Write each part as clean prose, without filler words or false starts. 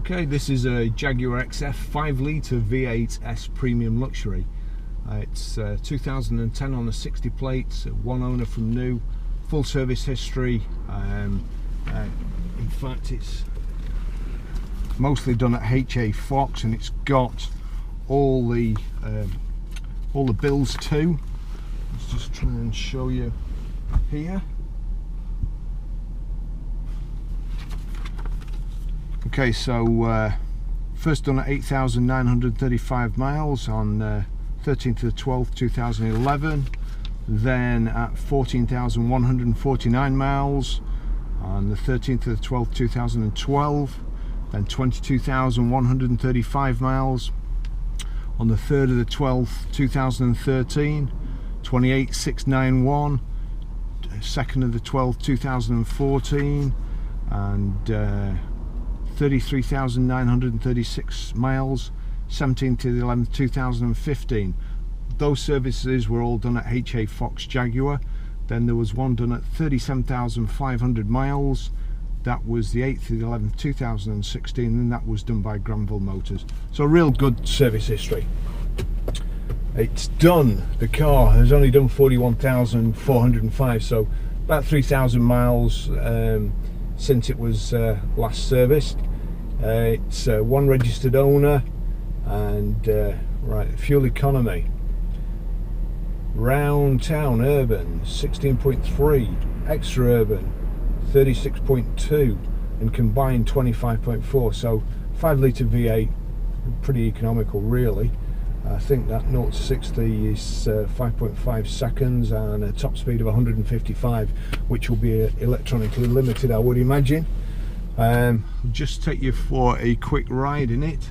Okay, this is a Jaguar XF 5 litre V8 S Premium Luxury. It's 2010 on a 60 plates, one owner from new, full service history. In fact, it's mostly done at HA Fox, and it's got all the bills too. Let's just try and show you here. Okay, so first done at 8,935 miles on 13th of the 12th 2011, then at 14,149 miles on the 13th of the 12th 2012, then 22,135 miles on the 3rd of the 12th 2013, 28,691, 2nd of the 12th 2014, and 33,936 miles 17th to the 11th 2015. Those services were all done at HA Fox Jaguar. Then there was one done at 37,500 miles, that was the 8th to the 11th 2016, and that was done by Granville Motors. So real good service history. It's done, the car has only done 41,405, so about 3,000 miles since it was last serviced. It's one registered owner, and right, fuel economy, round town urban 16.3, extra urban 36.2, and combined 25.4. so 5 litre V8, pretty economical really. I think that 0 to 60 is 5.5 seconds and a top speed of 155, which will be electronically limited, I would imagine. I'll just take you for a quick ride in it.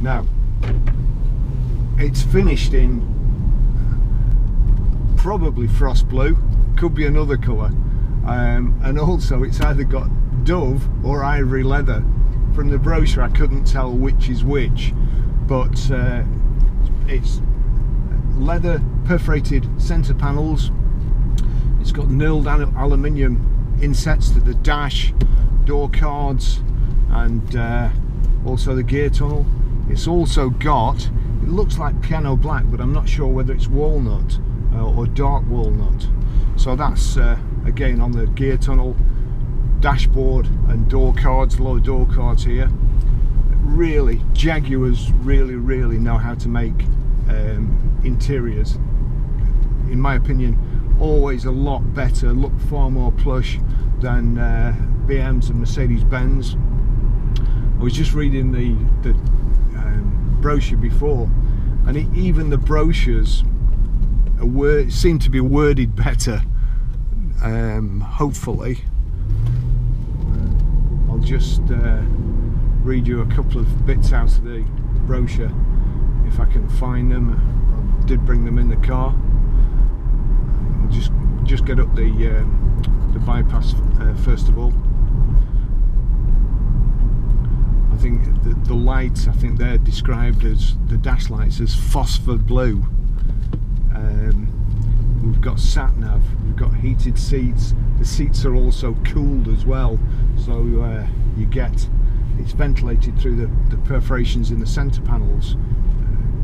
Now, it's finished in probably frost blue, could be another colour. And also it's either got dove or ivory leather. From the brochure I couldn't tell which is which, but it's leather perforated centre panels. It's got knurled aluminium insets to the dash, door cards, and also the gear tunnel. It's also got, it looks like piano black, but I'm not sure whether it's walnut or dark walnut. So that's again on the gear tunnel, dashboard, and door cards, lower door cards here. Really, Jaguars really know how to make interiors. In my opinion, always a lot better, look far more plush than BMs and Mercedes-Benz. I was just reading the brochure before, and even the brochures seem to be worded better. Hopefully, I'll just read you a couple of bits out of the brochure if I can find them. I did bring them in the car. I'll just get up the bypass first of all. I think the lights, I think they're described as, the dash lights, as phosphor blue. We've got sat nav, we've got heated seats. The seats are also cooled as well, so you get, it's ventilated through the perforations in the centre panels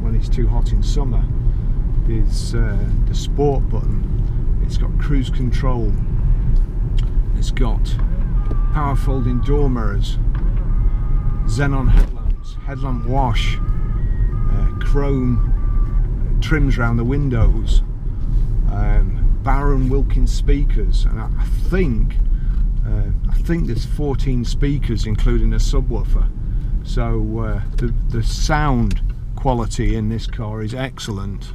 when it's too hot in summer. There's the sport button, it's got cruise control, it's got power folding door mirrors, xenon headlamps, headlamp wash, chrome trims around the windows, Baron Wilkins speakers, and I think there's 14 speakers including a subwoofer. So the sound quality in this car is excellent.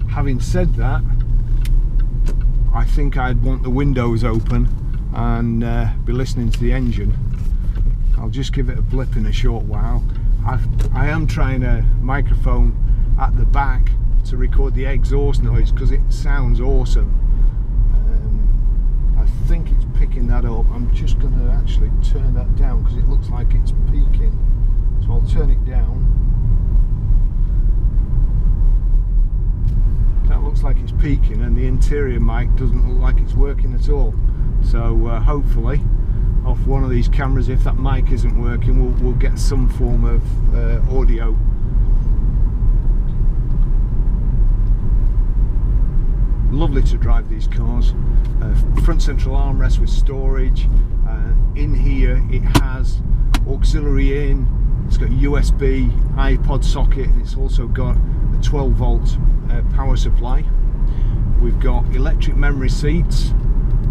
Having said that, I think I'd want the windows open and be listening to the engine. I'll just give it a blip in a short while. I am trying a microphone at the back to record the exhaust noise because it sounds awesome. I think it's picking that up. I'm just going to actually turn that down because it looks like it's peaking. So I'll turn it down. peaking, and the interior mic doesn't look like it's working at all. So hopefully off one of these cameras, if that mic isn't working, we'll get some form of audio. Lovely to drive these cars. Front central armrest with storage. In here it has auxiliary in, it's got USB iPod socket, and it's also got a 12 volt power supply. We've got electric memory seats,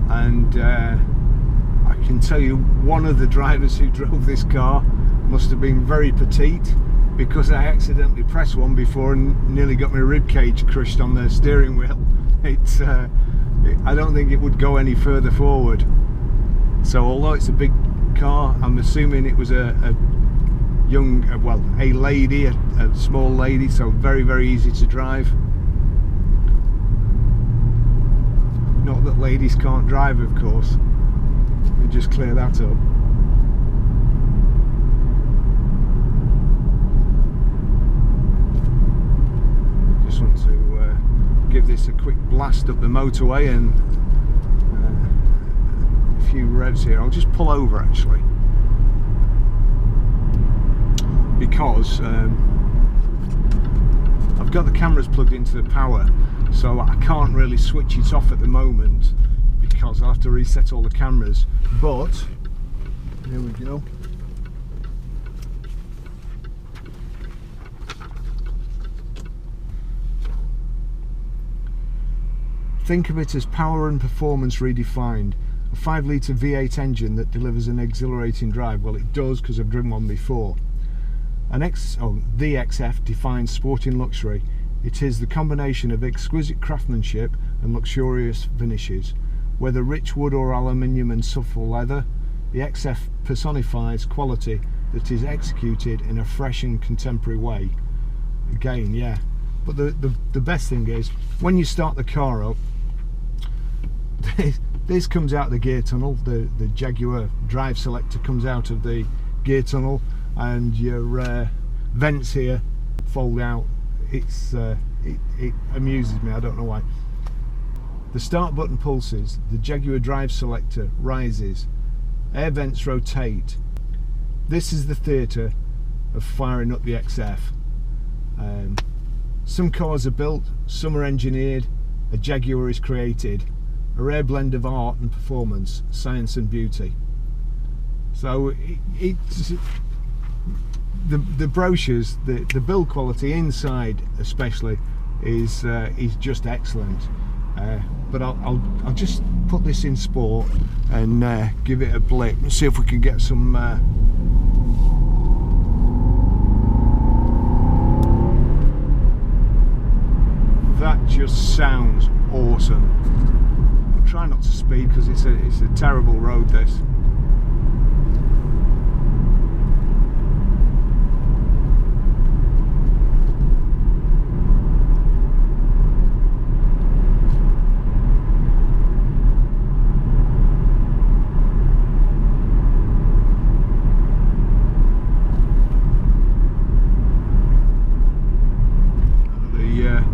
and I can tell you one of the drivers who drove this car must have been very petite, because I accidentally pressed one before and nearly got my rib cage crushed on the steering wheel. I don't think it would go any further forward. So although it's a big car, I'm assuming it was a young, well, a lady, a small lady, so very, very easy to drive. Not that ladies can't drive, of course. We just clear that up. Just want to give this a quick blast up the motorway, and a few revs here. I'll just pull over actually, because I've got the cameras plugged into the power, so I can't really switch it off at the moment because I'll have to reset all the cameras. But here we go. Think of it as power and performance redefined. A 5 litre V8 engine that delivers an exhilarating drive. Well, it does, because I've driven one before. The XF defines sporting luxury. It is the combination of exquisite craftsmanship and luxurious finishes. Whether rich wood or aluminium and supple leather, the XF personifies quality that is executed in a fresh and contemporary way. Again, yeah. But the best thing is, when you start the car up, this comes out of the gear tunnel. The Jaguar drive selector comes out of the gear tunnel, and your vents here fold out. It amuses me, I don't know why. The start button pulses, the Jaguar drive selector rises, air vents rotate. This is the theatre of firing up the XF. Some cars are built, some are engineered, a Jaguar is created. A rare blend of art and performance, science and beauty. So it's the brochures, the build quality inside especially is just excellent. But I'll just put this in sport and give it a blip and see if we can get some that just sounds awesome. Try not to speed because it's a terrible road, this.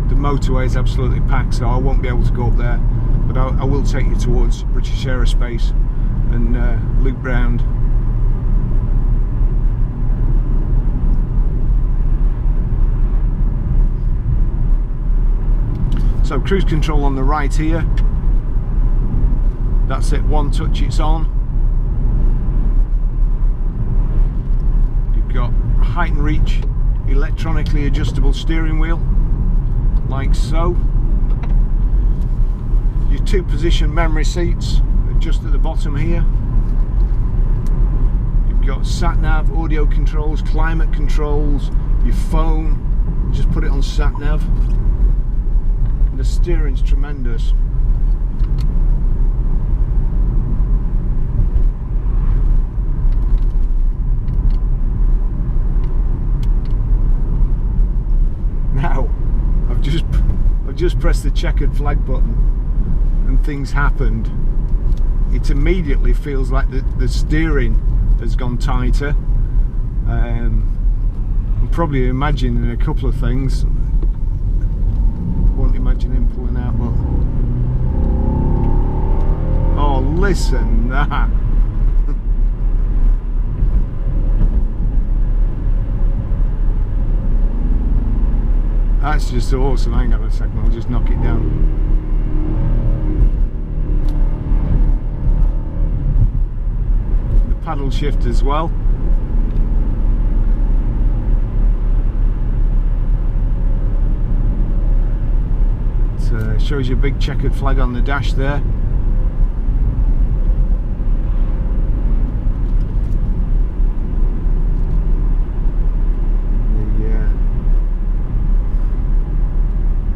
The motorway is absolutely packed, so I won't be able to go up there. But I will take you towards British Aerospace and loop round. So cruise control on the right here. That's it, one touch it's on. You've got height and reach, electronically adjustable steering wheel, like so. Your 2-position memory seats are just at the bottom here. You've got sat-nav, audio controls, climate controls, your phone. Just put it on sat-nav. And the steering's tremendous. Now, I've just pressed the checkered flag button, and things happened. It immediately feels like the steering has gone tighter. I'm probably imagining a couple of things. Won't imagine him pulling out, but Oh, listen that. That's just awesome. Hang on a second, I'll just knock it down. The paddle shift as well. It shows you a big checkered flag on the dash there.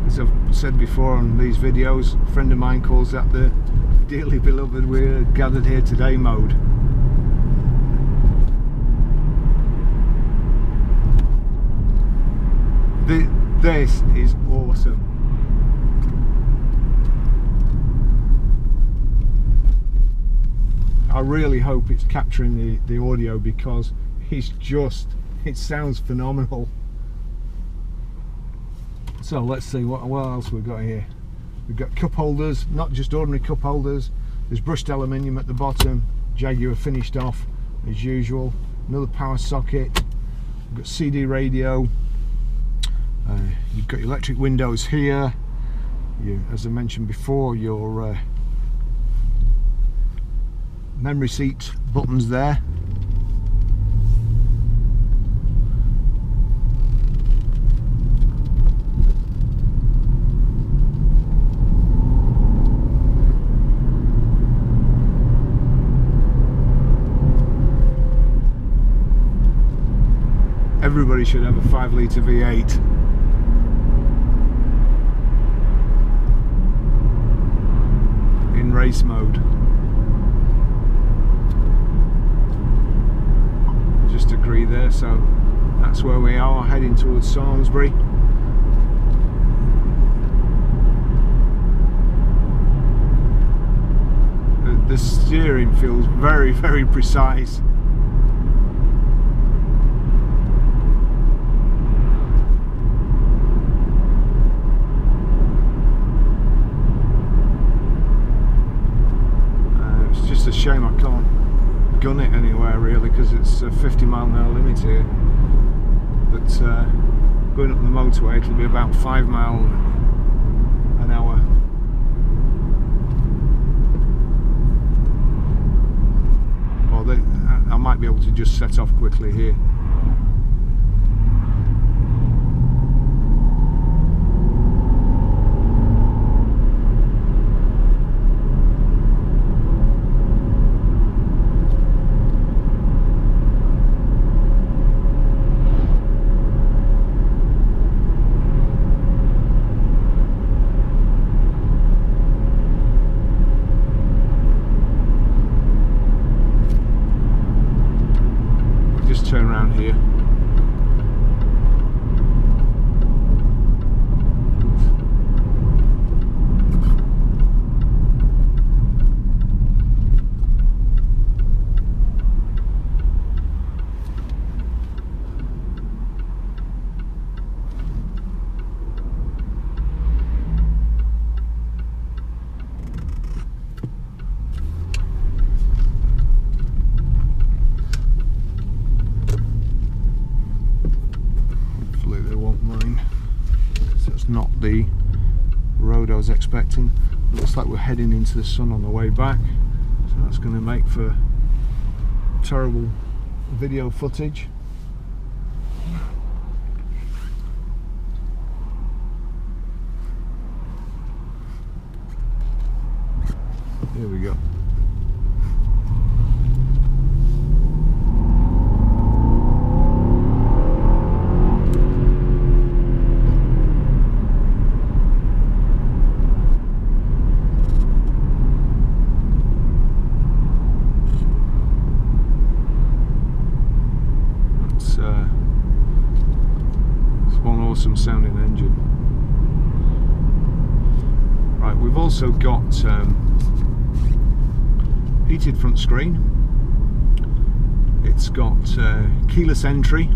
As I've said before on these videos, a friend of mine calls that the dearly beloved "we're gathered here today" mode. This is awesome. I really hope it's capturing the audio, because it sounds phenomenal. So let's see what else we've got here. We've got cup holders, not just ordinary cup holders. There's brushed aluminium at the bottom. Jaguar finished off as usual. Another power socket. We've got CD radio. You've got your electric windows here. As I mentioned before, your memory seat buttons there. Everybody should have a 5-litre V8. In race mode. Just agree there, so that's where we are, heading towards Samlesbury. The steering feels very, very precise. It's a shame I can't gun it anywhere really, because it's a 50-mile-an-hour limit here, but going up the motorway it'll be about 5 miles an hour. Or I might be able to just set off quickly here. Turn around here. Not the road I was expecting. It looks like we're heading into the sun on the way back, so that's going to make for terrible video footage. Here we go. Awesome sounding engine. Right, we've also got heated front screen. It's got keyless entry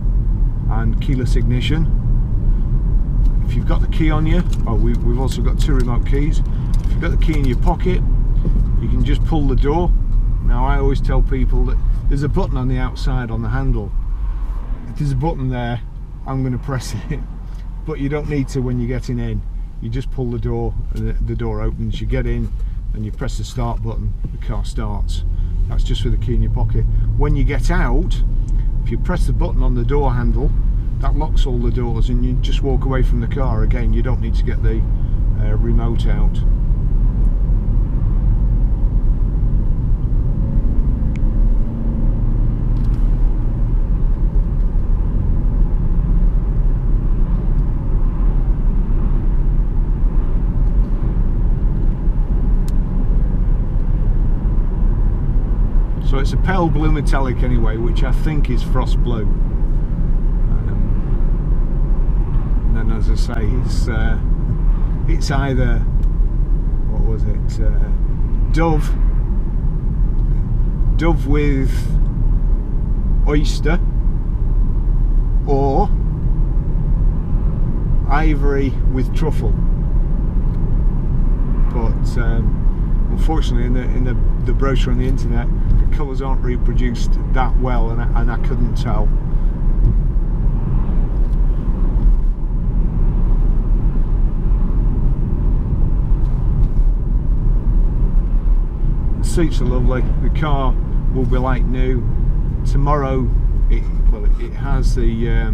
and keyless ignition. If you've got the key on you, we've also got 2 remote keys. If you've got the key in your pocket, you can just pull the door. Now I always tell people that there's a button on the outside on the handle. If there's a button there, I'm going to press it, but you don't need to when you're getting in. You just pull the door and the door opens, you get in and you press the start button, the car starts. That's just with the key in your pocket. When you get out, if you press the button on the door handle, that locks all the doors and you just walk away from the car. Again, you don't need to get the remote out. So it's a pale blue metallic anyway, which I think is frost blue. And then, as I say, it's either, what was it, dove with oyster, or ivory with truffle. But unfortunately, in the brochure on the internet, the colours aren't reproduced that well, and I couldn't tell. The seats are lovely. The car will be like new. Tomorrow, it has the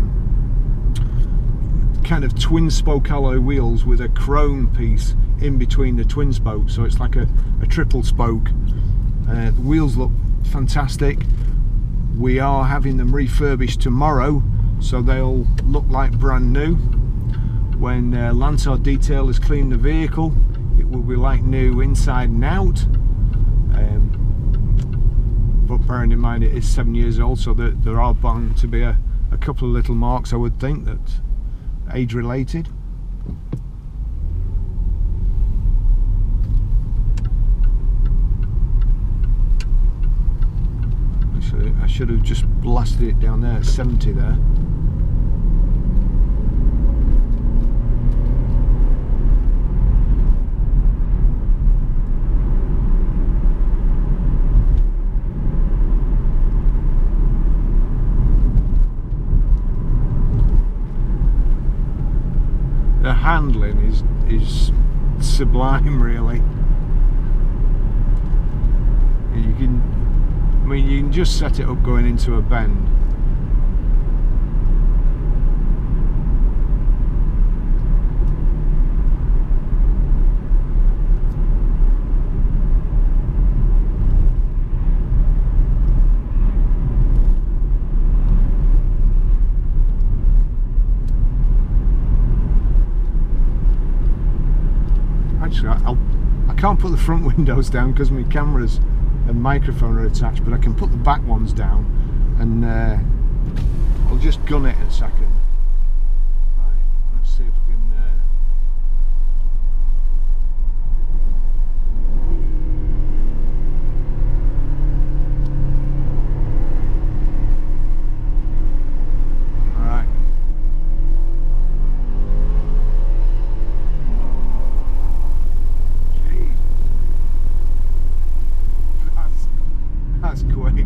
kind of twin spoke alloy wheels with a chrome piece in between the twin spokes, so it's like a triple spoke. The wheels look fantastic. We are having them refurbished tomorrow, so they'll look like brand new. When Lansard Detail has cleaned the vehicle, it will be like new inside and out. But bearing in mind it is 7 years old, so that there are bound to be a couple of little marks, I would think, that age related. I should have just blasted it down there at 70 there. The handling is sublime, really. You can just set it up going into a bend. Actually, I can't put the front windows down because my cameras and microphone are attached, but I can put the back ones down, and I'll just gun it in a second. Right, let's see if we can right. That's quick.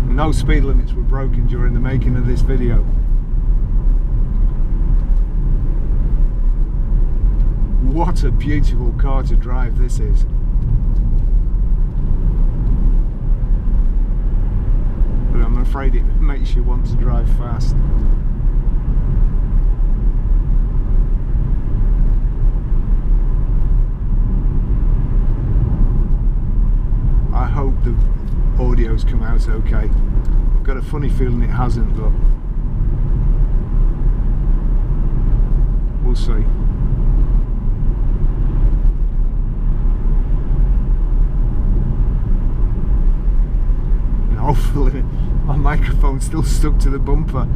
No speed limits were broken during the making of this video. What a beautiful car to drive this is. But I'm afraid it makes you want to drive fast. I hope the audio's come out okay. I've got a funny feeling it hasn't, but we'll see. And hopefully my microphone's still stuck to the bumper.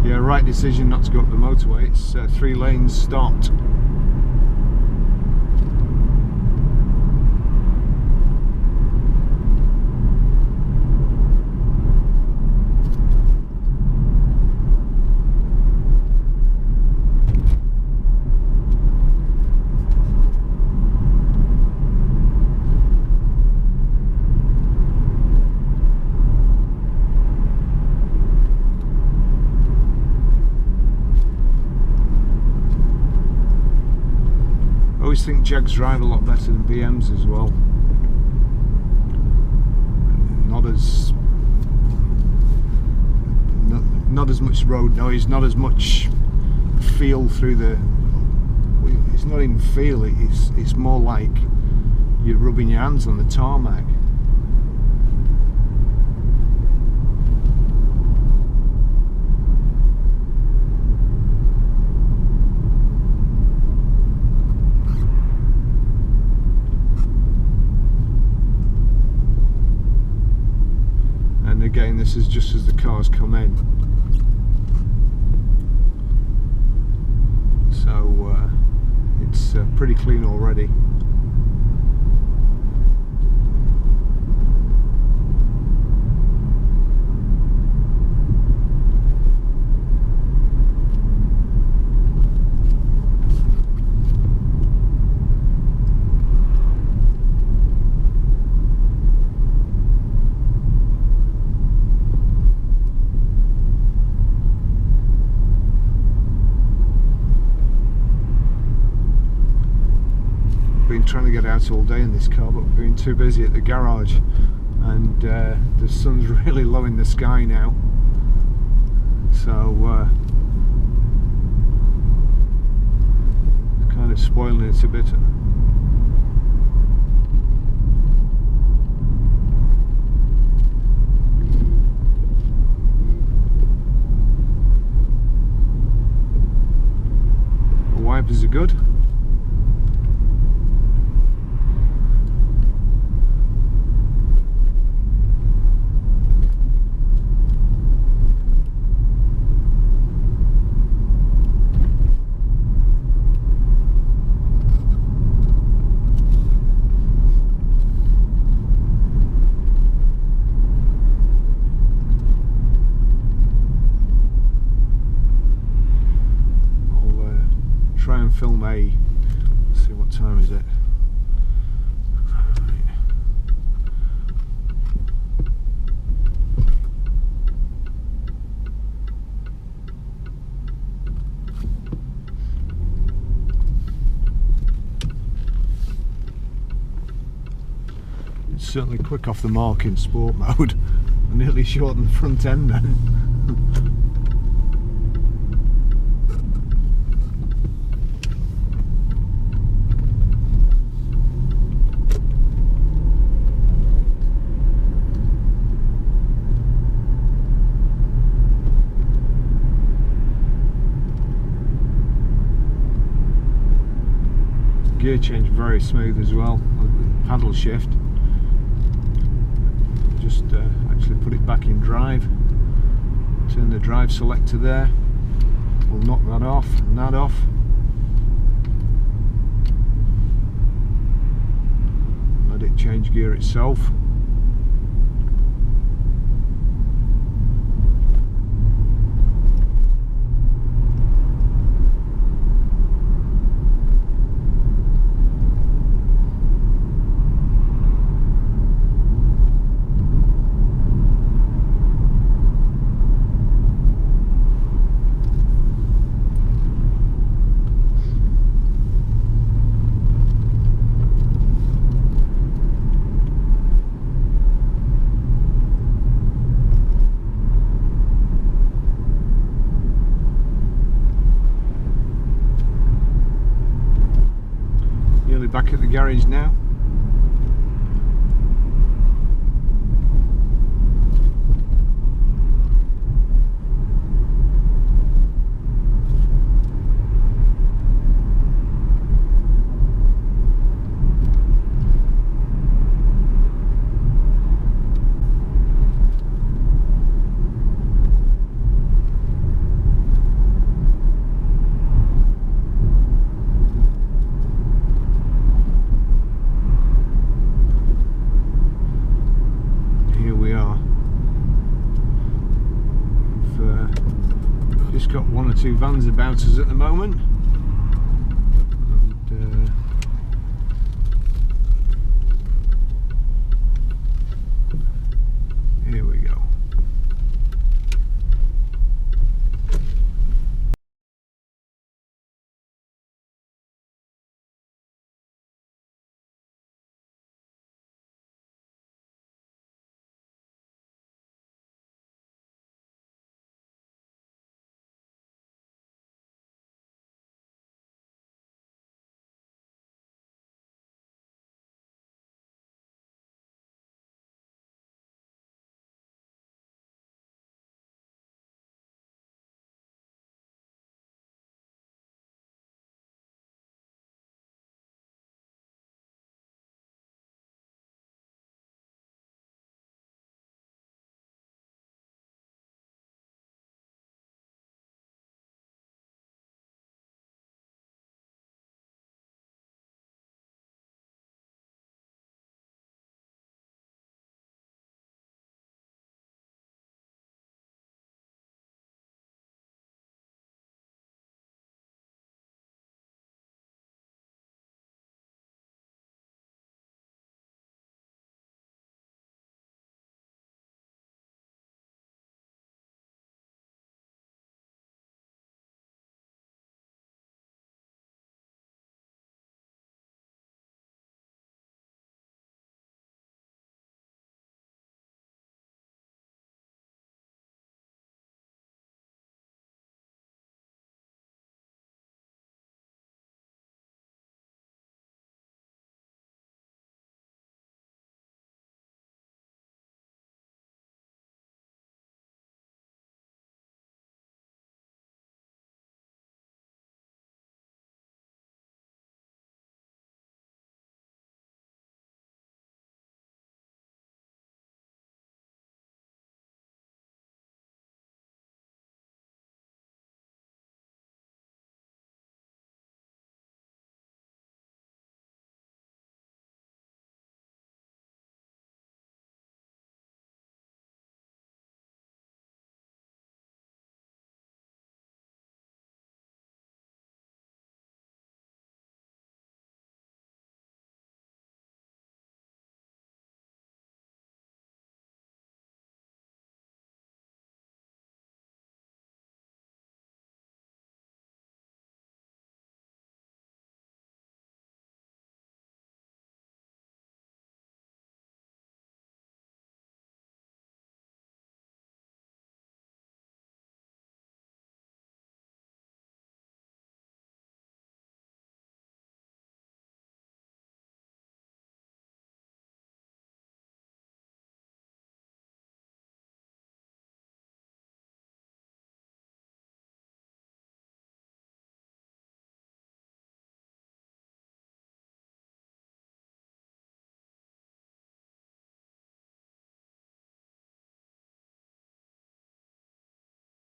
Yeah, right decision not to go up the motorway. It's 3 lanes stopped. just think Jags drive a lot better than BMs as well. Not as much road noise, not as much feel through the. It's not even feel. It's more like you're rubbing your hands on the tarmac. And again, this is just as the cars come in. So it's pretty clean already. Been trying to get out all day in this car, but we've been too busy at the garage, and the sun's really low in the sky now, so it's kind of spoiling it a bit. The wipers are good. Try and film a, let's see, what time is it? It's certainly quick off the mark in sport mode. I nearly shortened the front end then. Gear change very smooth as well. Paddle shift. Just actually put it back in drive. Turn the drive selector there. We'll knock that off and that off. Let it change gear itself. Back at the garage now. Got one or two vans about us at the moment.